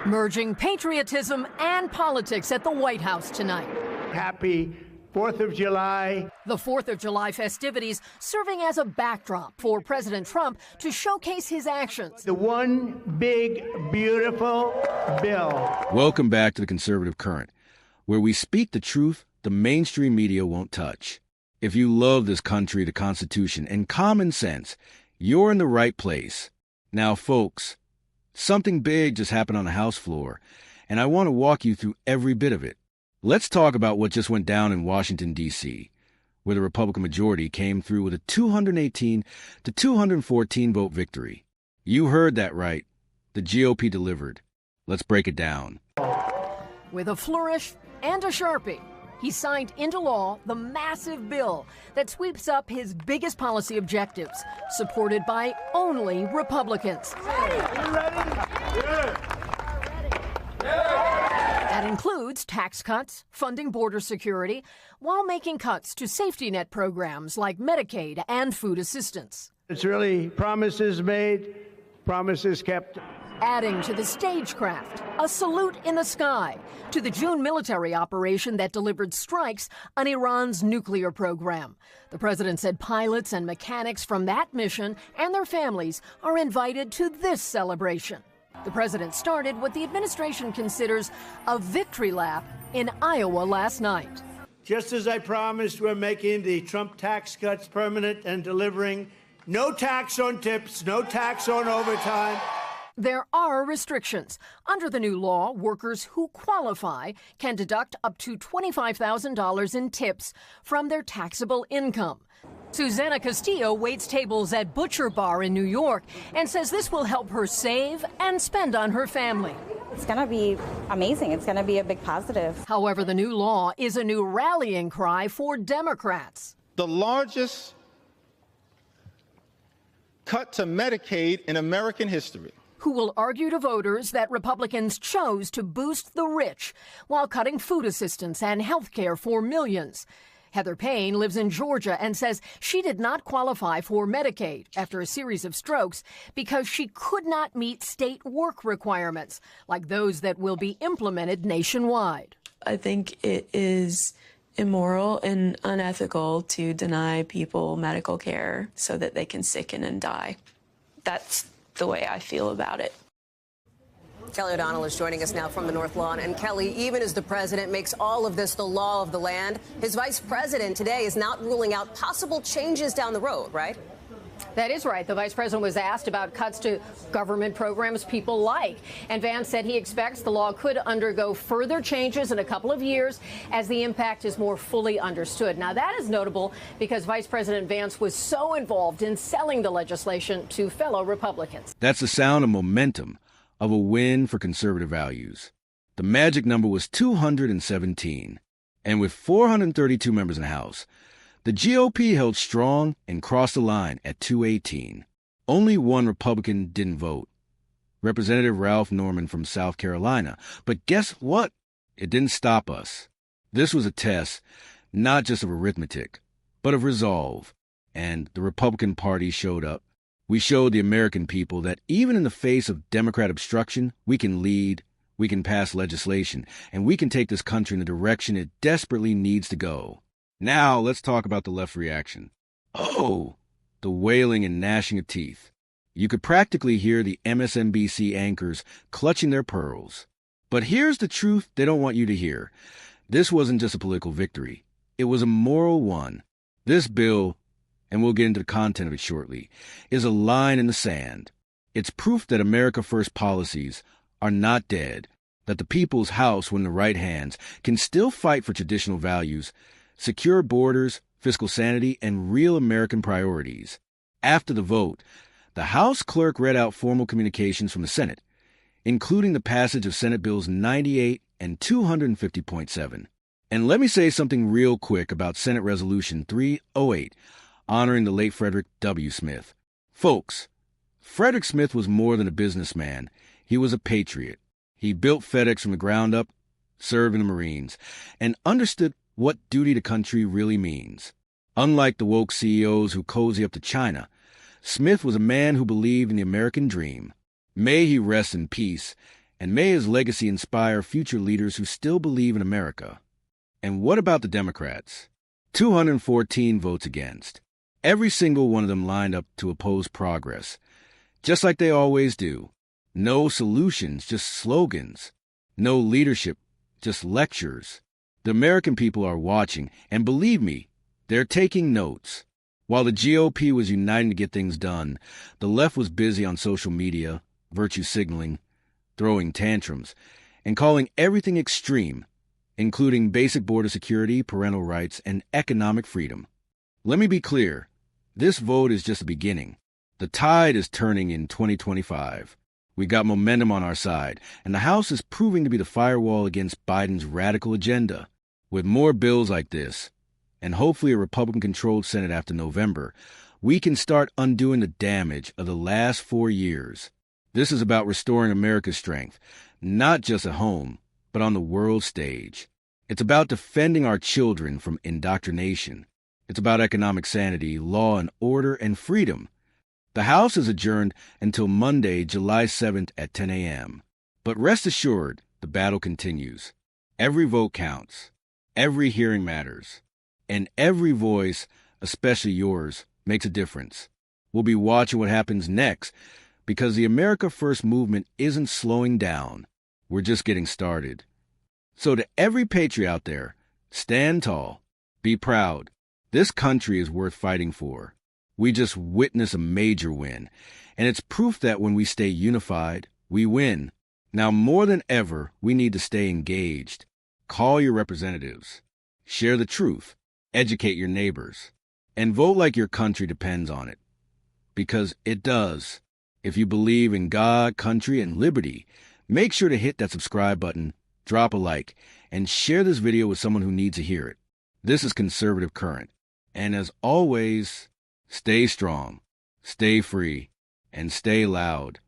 Merging patriotism and politics at the White House tonight. Happy 4th of July. The 4th of July festivities serving as a backdrop for President Trump to showcase his actions. The one big, beautiful bill. Welcome back to the Conservative Current, where we speak the truth the mainstream media won't touch. If you love this country, the Constitution, and common sense, you're in the right place. Now, folks, something big just happened on the House floor, and I want to walk you through every bit of it. Let's talk about what just went down in Washington, D.C., where the Republican majority came through with a 218 to 214 vote victory. You heard that right. The GOP delivered. Let's break it down. With a flourish and a Sharpie, he signed into law the massive bill that sweeps up his biggest policy objectives, supported by only Republicans. That includes tax cuts, funding border security, while making cuts to safety net programs like Medicaid and food assistance. It's really promises made, promises kept. Adding to the stagecraft, a salute in the sky to the June military operation that delivered strikes on Iran's nuclear program. The president said pilots and mechanics from that mission and their families are invited to this celebration. The president started what the administration considers a victory lap in Iowa last night. Just as I promised, we're making the Trump tax cuts permanent and delivering no tax on tips, no tax on overtime. There are restrictions. Under the new law, workers who qualify can deduct up to $25,000 in tips from their taxable income. Susanna Castillo waits tables at Butcher Bar in New York and says this will help her save and spend on her family. It's going to be amazing. It's going to be a big positive. However, the new law is a new rallying cry for Democrats. The largest cut to Medicaid in American history. Who will argue to voters that Republicans chose to boost the rich while cutting food assistance and health care for millions. Heather Payne lives in Georgia and says she did not qualify for Medicaid after a series of strokes because she could not meet state work requirements, like those that will be implemented nationwide. I think it is immoral and unethical to deny people medical care so that they can sicken and die. That's the way I feel about it. Kelly O'Donnell is joining us now from the North Lawn. And Kelly, even as the president makes all of this the law of the land, his vice president today is not ruling out possible changes down the road, right? That is right. The vice president was asked about cuts to government programs people like. And Vance said he expects the law could undergo further changes in a couple of years as the impact is more fully understood. Now, that is notable because Vice President Vance was so involved in selling the legislation to fellow Republicans. That's the sound of momentum, of a win for conservative values. The magic number was 217. And with 432 members in the House, the GOP held strong and crossed the line at 218. Only one Republican didn't vote, Representative Ralph Norman from South Carolina. But guess what? It didn't stop us. This was a test, not just of arithmetic, but of resolve. And the Republican Party showed up. We showed the American people that even in the face of Democrat obstruction, we can lead, we can pass legislation, and we can take this country in the direction it desperately needs to go. Now, let's talk about the left reaction. Oh, the wailing and gnashing of teeth. You could practically hear the MSNBC anchors clutching their pearls. But here's the truth they don't want you to hear. This wasn't just a political victory. It was a moral one. This bill, and we'll get into the content of it shortly, is a line in the sand. It's proof that America First policies are not dead, that the people's house, when in the right hands, can still fight for traditional values, secure borders, fiscal sanity, and real American priorities. After the vote, the House clerk read out formal communications from the Senate, including the passage of Senate Bills 98 and 250.7. And let me say something real quick about Senate Resolution 308, honoring the late Frederick W. Smith. Folks, Frederick Smith was more than a businessman. He was a patriot. He built FedEx from the ground up, served in the Marines, and understood what duty to country really means. Unlike the woke CEOs who cozy up to China, Smith was a man who believed in the American dream. May he rest in peace, And may his legacy inspire future leaders who still believe in America. And what about the Democrats? 214 votes against. Every single one of them lined up to oppose progress, just like they always do. No solutions, just slogans. No leadership, just lectures. The American people are watching, and believe me, they're taking notes. While the GOP was uniting to get things done, the left was busy on social media, virtue signaling, throwing tantrums, and calling everything extreme, including basic border security, parental rights, and economic freedom. Let me be clear, this vote is just the beginning. The tide is turning in 2025. We got momentum on our side, and the House is proving to be the firewall against Biden's radical agenda. With more bills like this, and hopefully a Republican-controlled Senate after November, we can start undoing the damage of the last 4 years. This is about restoring America's strength, not just at home, but on the world stage. It's about defending our children from indoctrination. It's about economic sanity, law and order, and freedom. The House is adjourned until Monday, July 7th at 10 a.m. But rest assured, the battle continues. Every vote counts. Every hearing matters. And every voice, especially yours, makes a difference. We'll be watching what happens next, because the America First movement isn't slowing down. We're just getting started. So to every patriot out there, stand tall, be proud. This country is worth fighting for. We just witnessed a major win, and it's proof that when we stay unified, we win. Now more than ever, we need to stay engaged. Call your representatives. Share the truth. Educate your neighbors. And vote like your country depends on it. Because it does. If you believe in God, country, and liberty, make sure to hit that subscribe button, drop a like, and share this video with someone who needs to hear it. This is Conservative Current. And as always, stay strong, stay free, and stay loud.